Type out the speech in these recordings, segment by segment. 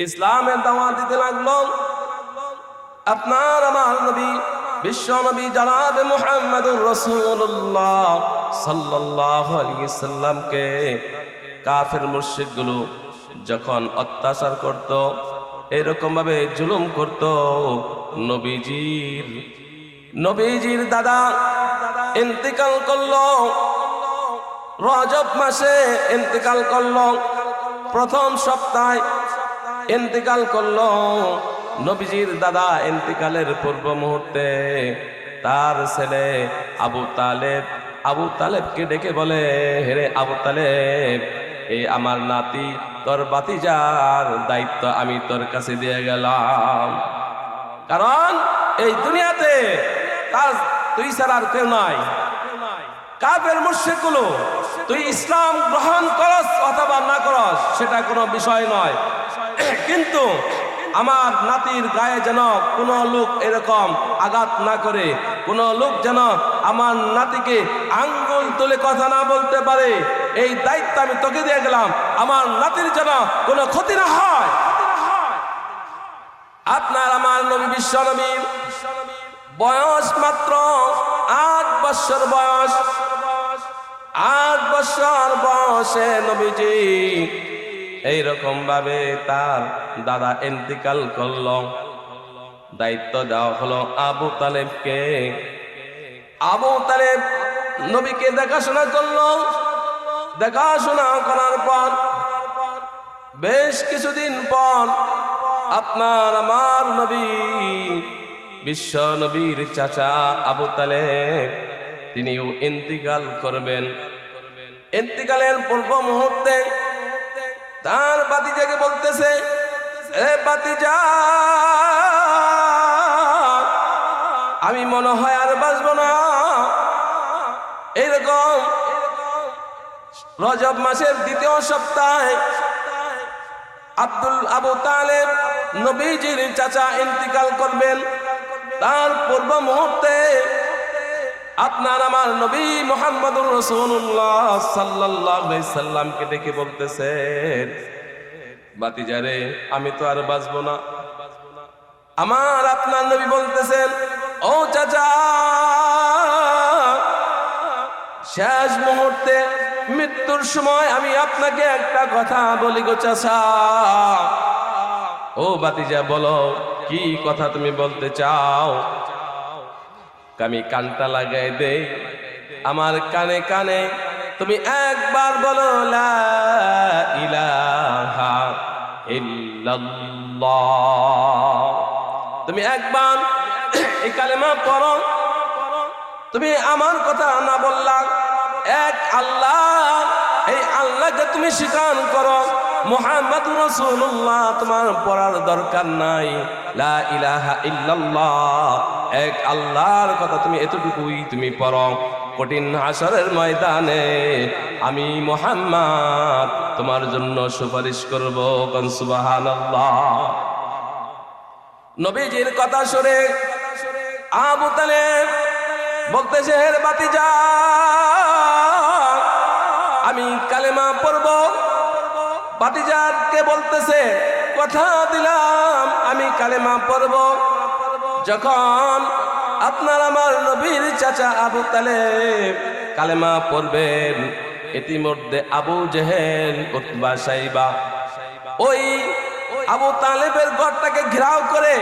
ইসলামের দাওয়াত দিতে লাগলো। আপনার আমার নবী বিশ্ব নবী জনাব মুহাম্মদুর রাসূলুল্লাহ সাল্লাল্লাহু আলাইহি সাল্লামকে কাফের মুশরিকগুলো যখন অত্যাচার করত, এরকম ভাবে জুলুম করত, নবীজির দাদা ইন্তেকাল করলো, রজব মাসে ইন্তেকাল করলো, প্রথম সপ্তাহে ইন্তেকাল করলো। নবীজির দাদা ইন্তেকালের পূর্ব মুহূর্তে তার ছেলে আবু তালেবকে ডেকে বলে, হেরে আবু তালেব, এই আমার নাতি তোর ভাতিজার দায়িত্ব আমি তোর কাছে দিয়ে গেলাম, কারণ এই দুনিয়াতে তার তুই ছাড়া আর কেউ নাই। কাফের মুশরিকগুলো তুই ইসলাম গ্রহণ করস অথবা না করস সেটা কোনো বিষয় নয়, কিন্তু আমার নাতির গায়ে যেন কোনো লোক এরকম আঘাত না করে, কোনো লোক যেন আমার নাতিকে আঙ্গুল তুলে কথা না বলতে পারে, এই দায়িত্ব আমি তোকে দিয়ে গেলাম। আমার নাতির যেন কোনো ক্ষতি না হয়। আপনার আমার নবী বিশ্ব নবী বয়স মাত্র 8 বছর বয়স, 8 বছর বয়সে নবীজি এইরকম ভাবে তার দাদা ইন্তেকাল করলো। দায়িত্ব দেওয়া হলো আবু তালেবকে। আবু তালেব নবীকে দেখাশোনা করলো। দেখাশোনা করার পর বেশ কিছুদিন পর আপনার আমার নবী বিশ্ব নবীর চাচা আবু তালেব তিনিও ইন্তেকাল করবেন। ইন্তেকালের পূর্ব মুহূর্তে তার ভাতিজাকে বলতেছে, এ ভাতিজা, আমি মনে হয় আর বাঁচবো না। এইরকম রজব মাসের দ্বিতীয় সপ্তাহে আবু তালেব নবীজির চাচা ইন্তেকাল করবেন। তার পূর্ব মুহূর্তে আপনার আমার নবী মুহাম্মদুর রাসূলুল্লাহ সাল্লাল্লাহু আলাইহি সাল্লামকে ডেকে বলতেছে, ভাতিজারে, আমি তো আর বাঁচবো না। আমার আপনার নবী বলতেছেন, ও চাচা, শেষ মুহূর্তে মৃত্যুর সময় আমি আপনাকে একটা কথা বলি গো চাচা। ও ভাতিজা, বলো, কি কথা তুমি বলতে চাও? আমি কানটা লাগাই দেই, আমার কানে কানে তুমি একবার বলো, লা ইলাহা ইল্লাল্লাহ। তুমি একবার এই কালেমা পড়ো। তুমি আমার কথা না বললা, এক আল্লাহ, এই আল্লাহকে তুমি স্বীকার করো। মুহাম্মাদুর রাসূলুল্লাহ তোমার পড়ার দরকার নাই। লা ইলাহা ইল্লাল্লাহ, এক আল্লাহর কথা তুমি এতটুকুই তুমি পড়ো। কঠিন হাসরের ময়দানে আমি মুহাম্মদ তোমার জন্য সুপারিশ করব। সুবহানাল্লাহ। নবীজির কথা শুনে আবু তালেব বলতেছে, হে ভাতিজা, আমি কালেমা পড়ব। ভাতিজাকে বলতেছে, কথা দিলাম আমি কালেমা পড়ব। যখন আপনার আমার নবীর চাচা আবু তালেব কালেমা পড়বেন, ইতিমধ্যে আবু জেহেল, উতবা, সাইবা ওই আবু তালেবের ঘরটাকে ঘেরাও করে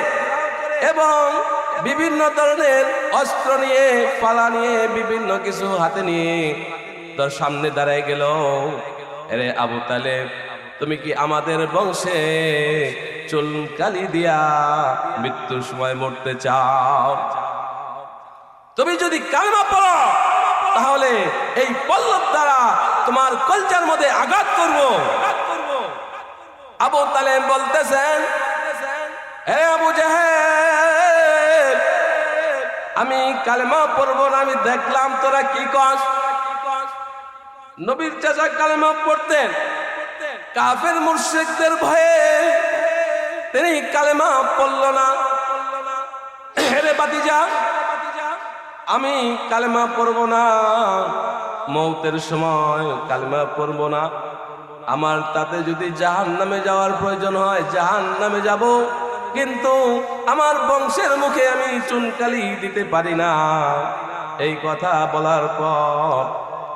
এবং বিভিন্ন ধরনের অস্ত্র নিয়ে, পালা নিয়ে, বিভিন্ন কিছু হাতে নিয়ে তোর সামনে দাঁড়ায় গেল। আরে আবু তালেব, তুমি কি আমাদের বংশে চুলকালি দিয়া মৃত্যুর সময় মরতে চাও? তুমি যদি কালেমা পড়ো তাহলে এই পল্লব দ্বারা তোমার কলজার মধ্যে আঘাত করব। আবু তালেব বলতেছেন, হে আবু জেহেল, আমি কালেমা পড়ব না, আমি দেখলাম তোরা কি কস। নবীর চাচা কালেমা পড়তেন, কাফের মুশরিকদের ভয়ে তিনি কালেমা পড়ল না। হে ভাতিজা, আমি কালেমা পড়ব না, মৌতের সময় কালেমা পড়ব না। আমার তাতে যদি জাহান্নামে যাওয়ার প্রয়োজন হয় জাহান্নামে যাব, কিন্তু আমার বংশের মুখে আমি চুনকালি দিতে পারি না। এই কথা বলার পর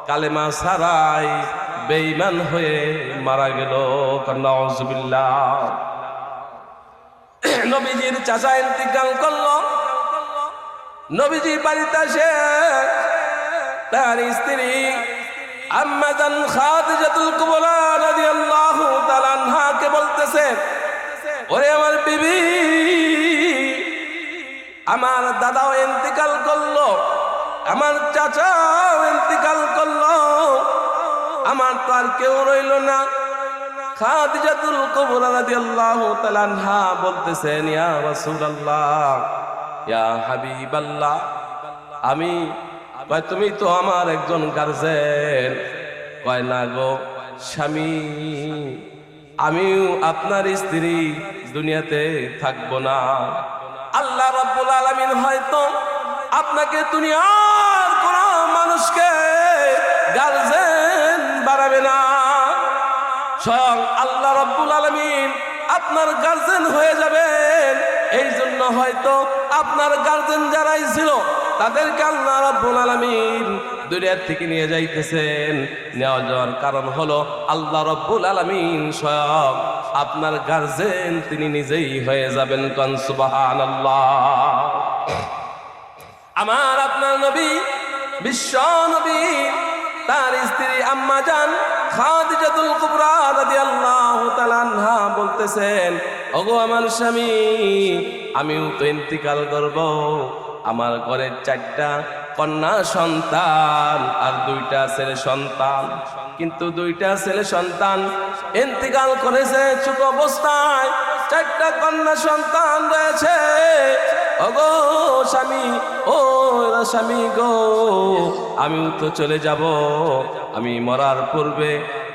কালেমা ছাড়াই বেঈমান হয়ে মারা গেল। নাউজুবিল্লাহ। নবীজির চাচা ইন্তিকাল করলো। নবীজি বাড়িতে আসে তার স্ত্রী আম্মা জান খাদিজাতুল কুবরা রাদিয়াল্লাহু তাআলা আনহাকে বলতেছে, ওরে আমার বিবি, আমার দাদাও ইন্তিকাল করলো, আমার চাচাও ইন্তিকাল করলো, আমার তো আর কেউ রইল না। খাদিজাতুল কুবরা রাদিয়াল্লাহু তাআলা আনহা বলতেছেন, ইয়া রাসূলুল্লাহ, ইয়া হাবিবাল্লাহ, আমি কয় তুমি তো আমার একজন গার্জেন। কয় না গো স্বামী, আমিও আপনার স্ত্রী দুনিয়াতে থাকবো না। আল্লাহ রাব্বুল আলামিন হয়তো আপনাকে দুনিয়ার কোন মানুষকে গার্জেন বানাবে না, স্বয়ং আল্লাহ রাব্বুল আলামিন আপনার গার্জেন হয়ে যাবেন। এই জন্য হয়তো আপনার গার্জেন যারাই ছিল তাদেরকে আল্লাহ রাব্বুল আলামিন দুনিয়া থেকে নিয়ে যাইতেছেন। নেওয়া যাওয়ার কারণ হলো আল্লাহ রাব্বুল আলামিন স্বয়ং আপনার গার্জেন তিনি নিজেই হয়ে যাবেন। কোন সুবহানাল্লাহ। আমার আপনার নবী বিশ্ব নবী তার স্ত্রী আম্মা জান খাদিজাতুল কুবরা রাদিয়াল্লাহু তাআলা আনহা বলতেছেন, ওগো আমার স্বামী, আমিও তো ইন্তিকাল করব। আমার ঘরে 4টা কন্যা সন্তান আর 2টা ছেলে সন্তান, কিন্তু 2টা ছেলে সন্তান ইন্তিকাল করেছে ছোট অবস্থায়। 4টা কন্যা সন্তান রয়েছে। ওগো স্বামী, ও স্বামী গো, আমিও তো চলে যাব। আমি মরার পূর্বে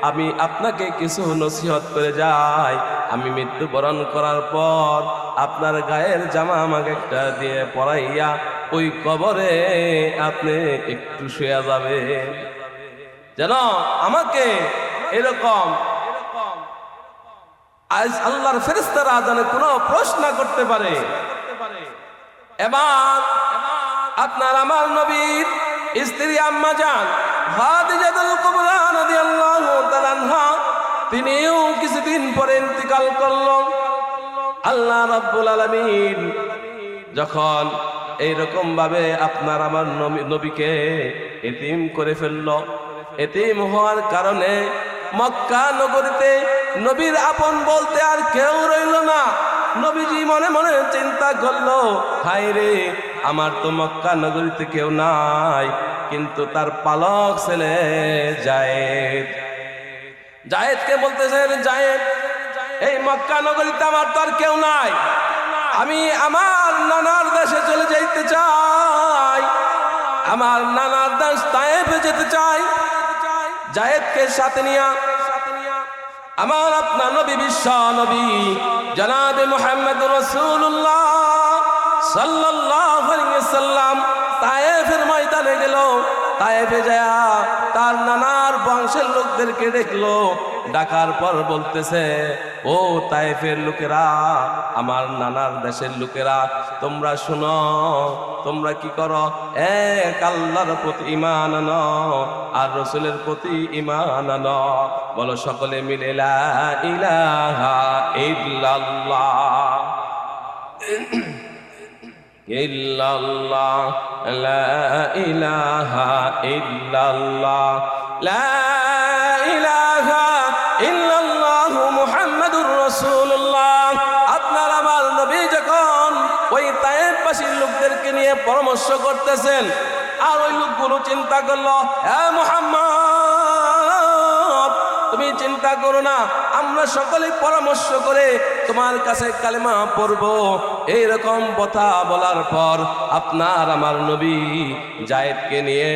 আমি আপনাকে কিছু নসিহত করে যাই। আমি মৃত্যুবরণ করার পর আপনার গায়ের জামা আমাকে একটা দিয়ে পরাইয়া ওই কবরে আপনি একটু শুয়ে যাবেন, যেন আমাকে এরকম আজ আল্লাহর ফেরেশতারা যেন কোনো প্রশ্ন করতে পারে। এবার আপনার আমার নবীর স্ত্রী আম্মা জান খাদিজাতুল কুবরা রাদিয়াল্লাহু তাআলা আনহা তিনিও কিছুদিন পরে ইন্তিকাল করল। আল্লাহ রাব্বুল আলামিন যখন এইরকম ভাবে আপনার আমার নবীকে এতিম করে ফেলল, এতিম হওয়ার কারণে মক্কা নগরীতে নবীর আপন বলতে আর কেউ রইল না। নবীজি মনে মনে চিন্তা করলো, হায় রে, আমার তো মক্কা নগরীতে কেউ নাই, কিন্তু তার পালক ছেলে জায়েদকে বলতেছেন, জায়েদ, এই মক্কা নগরীতে আমার তো আর কেউ নাই, আমি আমার নানার দেশে চলে যাইতে চাই, আমার নানার দেশ তায়েফে যেতে চাই। জায়েদকে সাথে নিয়া আমার আপনার নবী বিশ্ব নবী জনাবে মুহাম্মদ রাসূলুল্লাহ সাল্লাল্লাহু আলাইহি ওয়াসাল্লাম তায়েফের ময়দানে গেল। তায়েফে যায় তার নানার বংশের লোকদেরকে দেখলো। ডাকার পর বলতেছে, ও তায়েফের লোকেরা, আমার নানার দেশের লোকেরা, তোমরা শুনো, তোমরা কি করো? এক আল্লাহর প্রতি ঈমান আনো আর রাসূলের প্রতি ঈমান আনো। বলো সকলে মিলে লা ইলাহা ইল্লাল্লাহ ইল্লাল্লাহ লা ইলাহা ইল্লাল্লাহ লা ইলাহা ইল্লাল্লাহ মুহাম্মাদুর রাসূলুল্লাহ। আপনার আমার নবী যখন ওই তায়েফবাসীর লোকদেরকে নিয়ে পরামর্শ করতেছেন, আর ওই লোকগুলো চিন্তা করলো, হে মুহাম্মদ, তুমি চিন্তা করো না, আমরা সকলে পরামর্শ করে তোমার কাছে কালেমা পড়ব। এইরকম কথা বলার পর আপনার আমার নবী জায়েদকে নিয়ে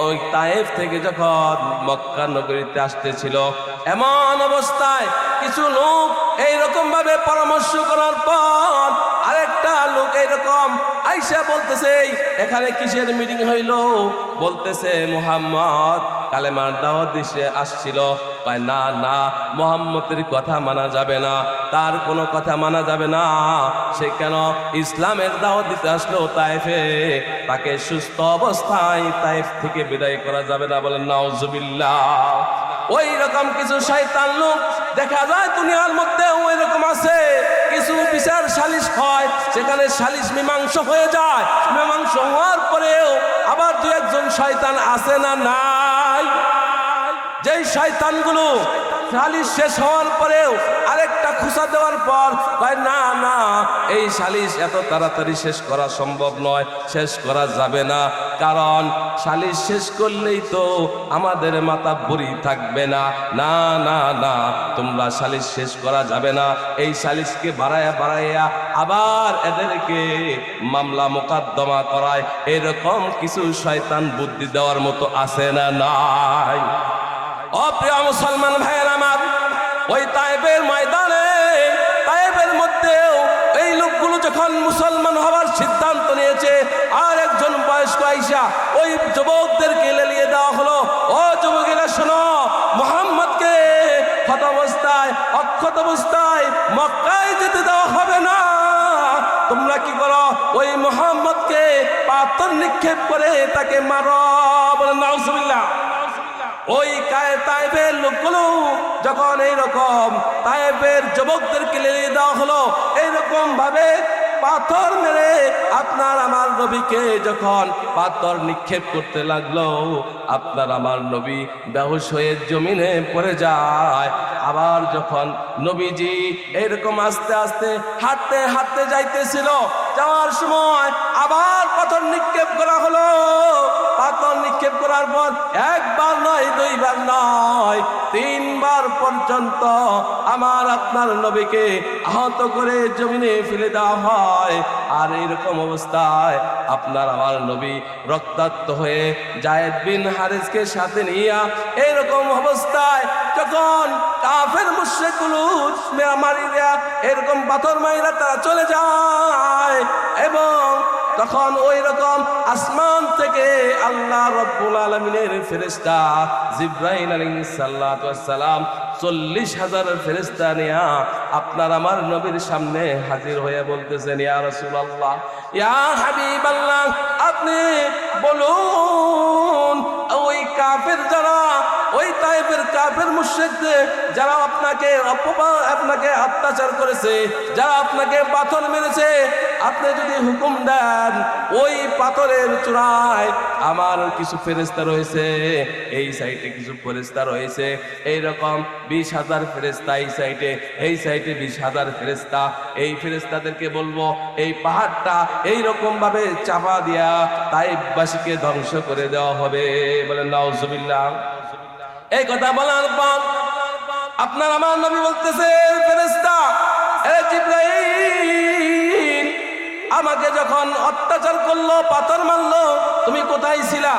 ওই তায়েফ থেকে যখন মক্কা নগরীতে আসতেছিল, এমন অবস্থায় কিছু লোক এইরকম ভাবে পরামর্শ করার পর আরেকটা লোক এরকম আইসা বলতেছে এখানে কিসের মিটিং হইল? বলতেছে মুহাম্মদ কালেমার দাওয়াত দিতে আসছিল। কয় না না, মুহাম্মদের কথা মানা যাবে না, তার কোনো কথা মানা যাবে না। সে কেন ইসলামের দাওয়াত দিতে আসলো তায়েফে, তাকে সুস্থ অবস্থায় তায়েফ থেকে বিদায় করা যাবে না। বলেন নাউজুবিল্লাহ। ওই রকম কিছু শয়তান লোক দেখা যায় দুনিয়ার মধ্যে, ওই রকম আছে। কিছু বিচার সালিশ হয়, সেখানে সালিশ মীমাংসা হয়ে যায়। মীমাংসা হওয়ার পরেও আবার দু একজন শয়তান আছে না নাই? যেই শয়তানগুলো সালিশ শেষ হওয়ার পরেও আরেকটা খুঁচা দেওয়ার পর কয় না না, এই সালিশ এত তাড়াতাড়ি শেষ করা সম্ভব নয়, শেষ করা যাবে না, কারণ সালিশ শেষ করলেই তো আমাদের মাথা বুড়ি থাকবে না। না না না, তোমরা সালিশ শেষ করা যাবে না। এই সালিশকে বাড়াইয়া বাড়াইয়া আবার এদেরকে মামলা মোকদ্দমা করায়। এরকম কিছু শয়তান বুদ্ধি দেওয়ার মতো আছে না নাই? অপ্রিয় মুসলমান ভাইয়ের আমার, ওই তায়েফের ময়দানে, তায়েফের মধ্যেও এই লোকগুলো যখন মুসলমান হওয়ার সিদ্ধান্ত নিয়েছে, আর একজন বয়স্ক আইসা ওই যুবকদেরকে লেলিয়ে দেওয়া হলো, ও যুবকেরা শোনো, মুহাম্মদকে ক্ষত অবস্থায়, অক্ষত অবস্থায় মক্কায় যেতে দেওয়া হবে না। তোমরা কি করো? ওই মুহাম্মদকে পাথর নিক্ষেপ করে তাকে মারো। বলেন নাউজুবিল্লাহ। ওই তায়েফের লোকগুলো যখন এইরকম তায়েফের যুবকদেরকে লেলিয়ে দেওয়া হলো, এইরকম ভাবে পাথর মেরে আপনার আমার নবীকে যখন পাথর নিক্ষেপ করতে লাগলো, আপনার আমার নবী বেহুশ হয়ে জমিনে পড়ে যায়। আবার যখন নবীজি এরকম আস্তে আস্তে হাঁটতে হাঁটতে যাইতেছিল, যাওয়ার সময় আবার পাথর নিক্ষেপ করা হলো। পাথর নিক্ষেপ করার পর একবার নয়, দুইবার নয়, তিনবার পর্যন্ত আমার আপনার নবীকে আহত করে জমিনে ফেলে দেওয়া হয়। আর এইরকম অবস্থায় আপনার আমার নবী রক্তাক্ত হয়ে যায়েদ বিন হারেসকে সাথে নিয়ে এইরকম অবস্থায় যখন কাফের মুশরিকগুলো মারিয়া এরকম পাথর মাইরা তারা চলে যায়, এবং তখন ওই রকম আসমান থেকে আল্লাহ রাব্বুল আলামিনের ফেরেশতা জিবরাইল আলাইহিস সালাতু ওয়াস সালাম 40,000 ফেরেশতা নিয়ে আপনার আমার নবীর সামনে হাজির হয়ে বলতেছেন, ইয়া রাসূলুল্লাহ, ইয়া হাবিবাল্লাহ, আপনি বলুন ওই কাফের যারা, ওই তায়েফের কাফের মুশরিকদের যারা আপনাকে অত্যাচার করেছে, যারা আপনাকে পাথর মেরেছে, আপনি যদি হুকুম দেন ওই পাথরের চূড়ায় আমার কিছু ফেরেশতা রয়েছে, এই সাইডে কিছু ফেরেশতা রয়েছে, এইরকম 20,000 ফেরেশতা এই সাইডে, এই সাইডে 20,000 ফেরেশতা। এই ফেরেশতাদেরকে বলবো এই পাহাড়টা এইরকম ভাবে চাপা দিয়া তায়েফবাসীকে ধ্বংস করে দেওয়া হবে। বলেন নাউজুবিল্লাহ। এই কথা বলার পর আপনার আমার নবী বলতেছে, ফেরেশতা এ জিবরাইল, আমাকে যখন অত্যাচার করলো, পাথর মারলো, তুমি কোথায় ছিলা?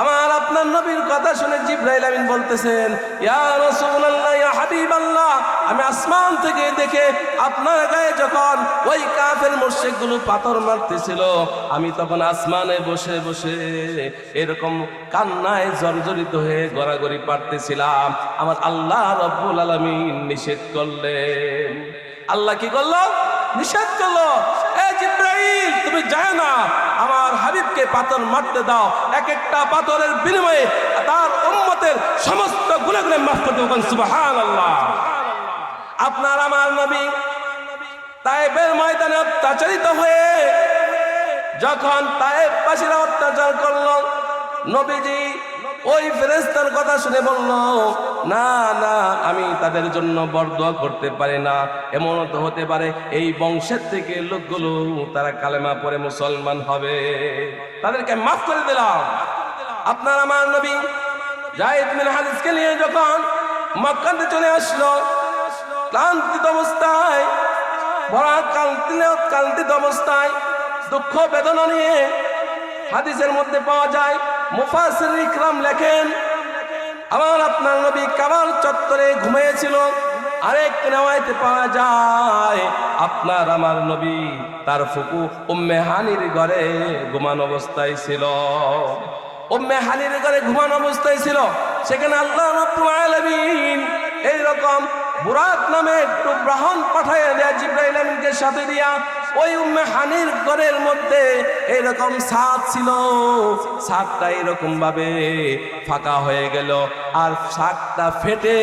আমার আপনার নবীর কথা শুনে জিবরাইল আমিন বলতেছেন, ইয়া রাসূলুল্লাহ, ইয়া হাবিবাল্লাহ, আমি আসমান থেকে দেখে আপনার গায়ে যখন ওই কাফের মুশরিকগুলো পাথর মারতেছিল, আমি তখন আসমানে বসে বসে এরকম কান্নায় জর্জরিত হয়ে গড়াগড়ি পাড়তেছিলাম। আমার আল্লাহ রাব্বুল আলামিন নিষেধ করলেন। আল্লাহ কি করলো? নিষেধ করলো, এ জিবরাইল, তুমি যায় না, আমার হাবিবকে পাথর মারতে দাও, এক একটা পাথরের বিনিময়ে তার উম্মতের সমস্ত গুনাহ মাফ করে দেবেন। সুবহানাল্লাহ। আপনার আমার নবী তায়েফের ময়দানে অত্যাচারিত হয়ে যখন তায়েফবাসীরা অত্যাচার করলো, নবীজি ওই ফেরেশতার কথা শুনে বলল, না না, আমি তাদের জন্য বরদোয়া করতে পারি না। এমন তো হতে পারে এই বংশের থেকে লোকগুলো তারা কালেমা পড়ে মুসলমান হবে, তাদেরকে মাফ করে দিলাম। আপনার আমার নবী যায়েদ বিন হারিসকে নিয়ে যখন মক্কাতে চলে আসলো, ক্লান্তিত অবস্থায়, বড় কান্তিত অবস্থায়, দুঃখ বেদনা নিয়ে, হাদিসের মধ্যে পাওয়া যায়, মুফাসসির ইকরাম লেখেন, আমার আপনার নবী কাবার চত্বরে ঘুমিয়েছিল। আরেক নেওয়াইতে পাওয়া যায় আপনার আমার নবী তার ফুপু উম্মে হানির ঘরে ঘুমানো অবস্থায় ছিল। উম্মে হানির ঘরে ঘুমানো অবস্থায় ছিল। সেখানে আল্লাহ রাব্বুল আলামিন এইরকম বুরাক নামে একটু ব্রাহ্মণ পাঠাইয়া দেয়া জিবরাইল আমিনকে সাথে দিয়া ওই উম্মে হানির ঘরের মধ্যে এরকম ছাদ ছিল। ছাদটা এরকম ভাবে ফাঁকা হয়ে গেল, আর ছাদটা ফেটে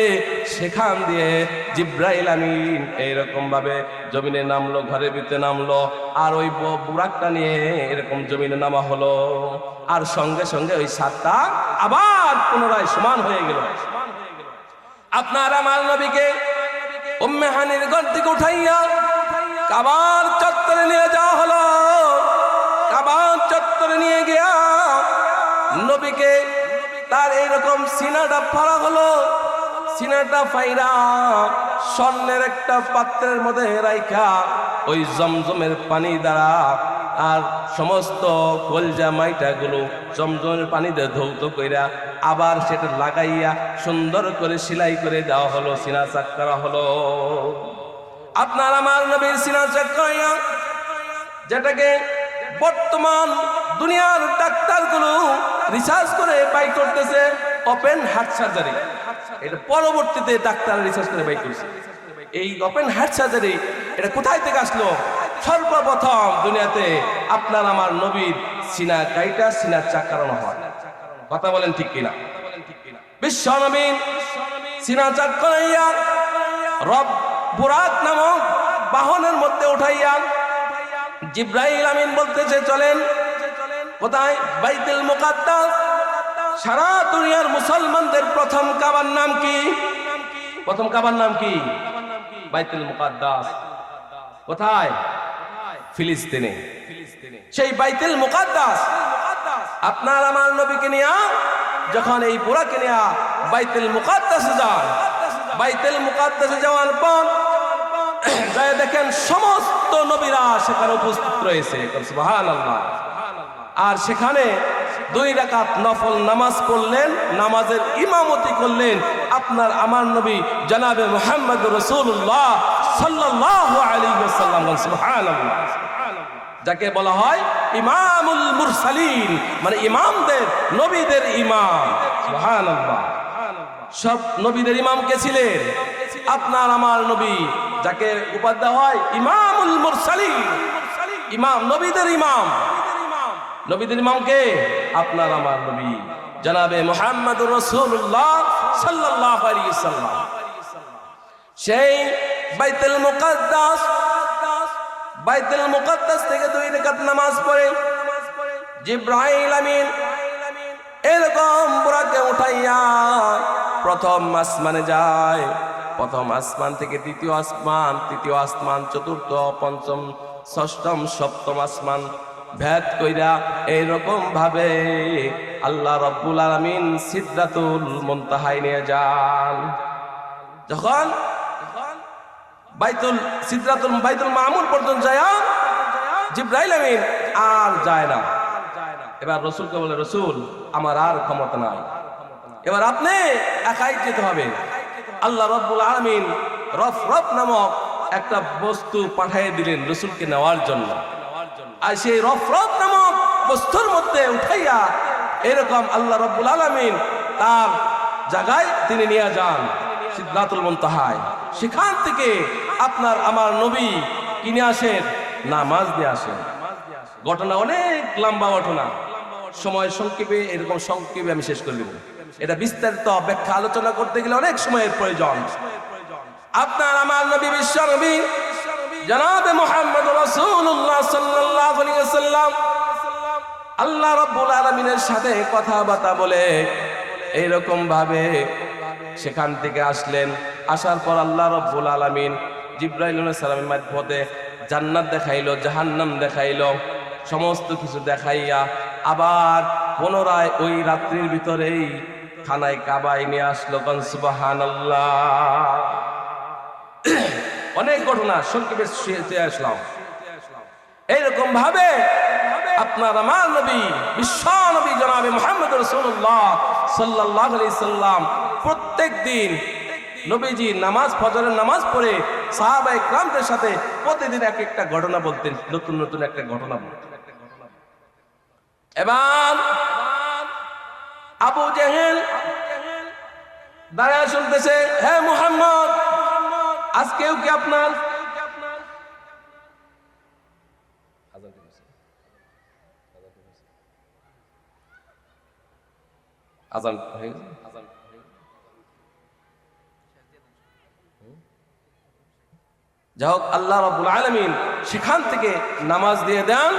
সেখান দিয়ে জিবরাইল আমিন এইরকম ভাবে জমিনে নামলো, ঘরের ভিতরে নামলো, আর ওই বুরাকটা নিয়ে এরকম জমিনে নামা হলো, আর সঙ্গে সঙ্গে ওই ছাদটা আবার পুনরায় সমান হয়ে গেল। আপনার আমার নবীকে উম্মে হানির ঘর থেকে উঠাইয়া কাবার চত্বরে নিয়ে যাওয়া হলো। কাবার চত্বরে নিয়ে গিয়া নবীকে তার এইরকম সিনাটা ফাড়া হলো। সিনাটা ফাইরা স্বর্ণের একটা পাত্রের মধ্যে রাইখা ওই জমজমের পানি দ্বারা আর সমস্ত কলজা মাইটাগুলো জমজমের পানিতে ধৌত কইরা আবার সেটা লাগাইয়া সুন্দর করে সেলাই করে দেওয়া হলো, সিনা চাক করা হলো। আপনার আমার নবীর সিনা চাক করাইয়া, যেটাকে বর্তমান দুনিয়ার ডাক্তারগুলো রিসার্চ করে বাই করতেছে ওপেন হার্ট সার্জারি। এটা পরবর্তীতে ডাক্তার রিসার্চ করে বাই করছে। এই ওপেন হার্ট সার্জারি এটা কোথায় থেকে আসলো? সর্বপ্রথম দুনিয়াতে আপনার আমার নবীর সিনা কাইটা সিনার চাক করানো হয়। কথা বলেন ঠিক কিনা? বিশ্ব নবী সিনা চাক করাইয়া রব বুরাক নামক বাহনের মধ্যে উঠাইয়া জিবরাইল আমিন বলতেছে চলেন। কোথায়? বাইতুল মুকাদ্দাস। সারা দুনিয়ার মুসলমানদের প্রথম কাবার নাম কি? প্রথম কাবার নাম কি? বাইতুল মুকাদ্দাস। কোথায়? ফিলিস্তিনে। সেই বাইতুল মুকাদ্দাস আপনার আমার নবীকে নিয়ে যখন এই বুরাকে নিয়ে বাইতুল মুকাদ্দাসে যান, বাইতুল মুকাদ্দাসে যাওয়ার পর যায় দেখেন সমস্ত নবীরা সেখানে উপস্থিত রয়েছে। সুবহানাল্লাহ। আর সেখানে 2 রাকাত নফল নামাজ পড়লেন, নামাজের ইমামতি করলেন আপনার আমার নবী জনাবে মুহাম্মদ রাসূলুল্লাহ সাল্লাল্লাহু আলাইহি ওয়াসাল্লাম। সুবহানাল্লাহ। যাকে বলা হয় ইমামুল মুরসালিন, মানে ইমামদের নবীদের ইমাম। সুবহানাল্লাহ। সব নবীদের ইমাম কে ছিলেন? আপনার আমার নবী, যাকে উপাধি হয় ইমামুল মুরসালিন, ইমাম নবীদের ইমাম। নবীদের ইমাম কে? আপনার আমার নবী জনাবে মুহাম্মদুর রাসূলুল্লাহ সাল্লাল্লাহু আলাইহি ওয়াসাল্লাম। সেই বাইতুল মুকাদ্দাস, বাইতুল মুকাদ্দাস থেকে 2 রাকাত নামাজ পড়ে জিবরাইল আমিন এরকম বুরাকে উঠাইয়া প্রথম আসমানে যায়। প্রথম আসমান থেকে দ্বিতীয় আসমান, তৃতীয় আসমান, চতুর্থ, পঞ্চম, ষষ্ঠম, সপ্তম আসমান ভেদ কইরা এইরকম ভাবে আল্লাহ রাব্বুল আলামিন সিদরাতুল মুনতাহায় নিয়ে যান। যখন বাইতুল মামুর পর্যন্ত যায় জিবরাইল আমিন আর যায় না। এবার রসুলকে বলে, রসুল আমার আর ক্ষমতা নাই, এবার আপনি একাই যেতে হবে। আল্লাহ রাব্বুল আলামিন রফরফ নামক একটা বস্তু পাঠিয়ে দিলেন রসুলকে নেওয়ার জন্য। আর সেই রফরফ নামক বস্তুর মধ্যে উঠাইয়া এরকম আল্লাহ রাব্বুল আলামিন তার জায়গায় তিনি নিয়ে যান সিদরাতুল মুনতাহায়। সেখান থেকে আপনার আমার নবী কিনে আসেন, নামাজ নিয়ে আসেন। ঘটনা অনেক লম্বা ঘটনা, সময় সংক্ষেপে এরকম সংক্ষেপে আমি শেষ করে দেব। এটা বিস্তারিত ব্যাখ্যা আলোচনা করতে গেলে অনেক সময়ের প্রয়োজন। আপনার আমার নবী বিশ্ব নবী জনাবে মুহাম্মদ রাসূলুল্লাহ সাল্লাল্লাহু আলাইহি ওয়াসাল্লাম আল্লাহ রাব্বুল আলামিনের সাথে কথাবার্তা বলে এইরকম ভাবে সেখান থেকে আসলেন। আসার পর আল্লাহ রাব্বুল আলামিন জিবরাইল আলাইহিস সালামের মাধ্যমে জান্নাত দেখাইলো, জাহান্নাম দেখাইলো, সমস্ত কিছু দেখাইয়া আবার পুনরায় ওই রাত্রির ভিতরেই খানায় কাবায় নিয়ে আসলো। সুবহানাল্লাহ। অনেক ঘটনা সংক্ষেপে আসলাম। এইরকম ভাবে আপনার আমার নবী বিশ্ব নবী জনাবে মুহাম্মদ রাসূলুল্লাহ সাল্লাল্লাহু আলাইহি সাল্লাম প্রত্যেক দিন নবীজি নামাজ, ফজরের নামাজ পড়ে সাহাবায়ে কেরামদের সাথে প্রতিদিন এক একটা ঘটনা বলতেন, নতুন নতুন একটা ঘটনা বলতেন। এবার আবু জেহেল দাঁড়ায় শুনতেছে, হে মুহাম্মদ, আজকেও কি আপনার আজান হয়ে গেছে? যাই হোক, আল্লাহ রাব্বুল আলামিন সেখান থেকে নামাজ দিয়ে দেন,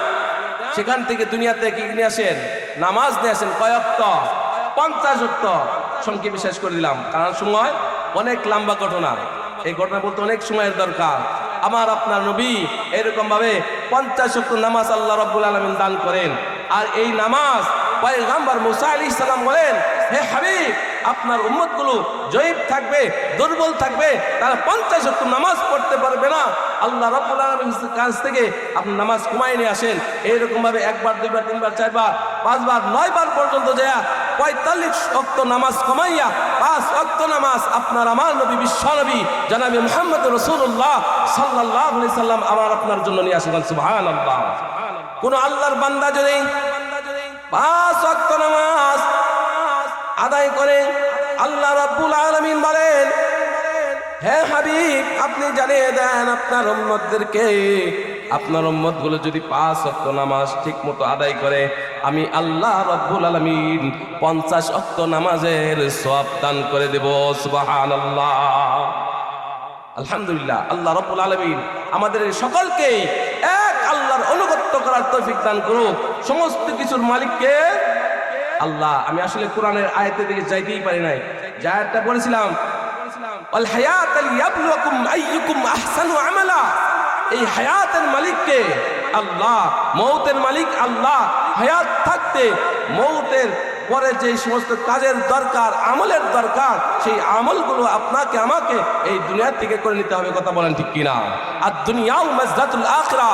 সেখান থেকে দুনিয়াতে কি নিয়ে আসেন? নামাজ নিয়ে আসেন। কয় ওয়াক্ত? 50 ওয়াক্ত। সংক্ষেপে শেষ করে দিলাম, কারণ সময় অনেক লম্বা ঘটনা, এই ঘটনা বলতে অনেক সময়ের দরকার। আমার আপনার নবী এরকম ভাবে 50 ওয়াক্ত নামাজ আল্লাহ রাব্বুল আলামিন দান করেন। আর এই নামাজ পয়গম্বর মুসা আলাইহিস সালাম বলেন, হে হাবিব, আপনার উম্মতগুলো জয়ীফ থাকবে, দুর্বল থাকবে, তারা 50 ওয়াক্ত নামাজ পড়তে পারবে না। আল্লাহ রাব্বুল আলামিনের কাছ থেকে আপনি নামাজ কমাই নিয়ে আসেন। এইরকম ভাবে একবার, দুইবার, তিনবার, চারবার, 5 বার, 9 বার পর্যন্ত যায় 45 ওয়াক্ত নামাজ কমাইয়া 5 ওয়াক্ত নামাজ আপনার আমার নবী, বিশ্ব নবী জনাবে মুহাম্মদ রাসূলুল্লাহ সাল্লাল্লাহু আলাইহি সাল্লাম আমার আপনার জন্য নিয়ে আসেন। সুবহানাল্লাহ। কোন আল্লাহর বান্দা যদি 5 ওয়াক্ত নামাজ আদায় করে, আল্লাহ রাব্বুল আলামিন বলেন, হে হাবিব, আপনি জানিয়ে দেন আপনার উম্মতদেরকে, আপনার উম্মতগুলো যদি 5 ওয়াক্ত নামাজ ঠিক মতো আদায় করে, আমি আল্লাহ রাব্বুল আলামিন 50 ওয়াক্ত নামাজের সওয়াব দান করে দেব। সুবহানাল্লাহ। আলহামদুলিল্লাহ। আল্লাহ রাব্বুল আলামিন আমাদের সকলকে এক আল্লাহর অনুগত্য করার তৌফিক দান করুক। সমস্ত কিছুর মালিককে আল্লাহ। আমি আসলে কোরআনের আয়াতের দিকে যাইতেই পারি নাই, যে আয়াতটা পড়েছিলাম, ওয়াল হায়াত লিয়াবলুয়াকুম আইয়ুকুম আহসানু আমালা। এই হায়াতের মালিককে আল্লাহ, মৌতের মালিক আল্লাহ। হায়াত থাকতে মৌতের পরে যে সমস্ত কাজের দরকার, আমলের দরকার, সেই আমলগুলো আপনাকে আমাকে এই দুনিয়া থেকে করে নিতে হবে। কথা বলেন ঠিক কিনা? আর দুনিয়াও মাজদাতুল আখিরা,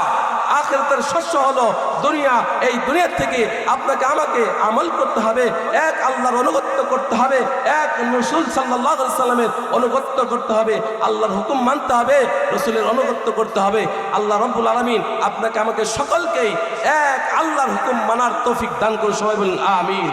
আখিরাতের শস্য হলো দুনিয়া। এই দুনিয়া থেকে আপনাকে আমাকে আমল করতে হবে, এক আল্লাহর অনুগত্য করতে হবে, এক রাসূল সাল্লাল্লাহু আলাইহি সাল্লামের অনুগত্য করতে হবে, আল্লাহর হুকুম মানতে হবে, রাসূলের অনুগত্য করতে হবে। আল্লাহ রাব্বুল আলামিন আপনাকে আমাকে সকলকেই এক আল্লাহর হুকুম মানার তৌফিক দান করুন। সবাই বলেন আমিন।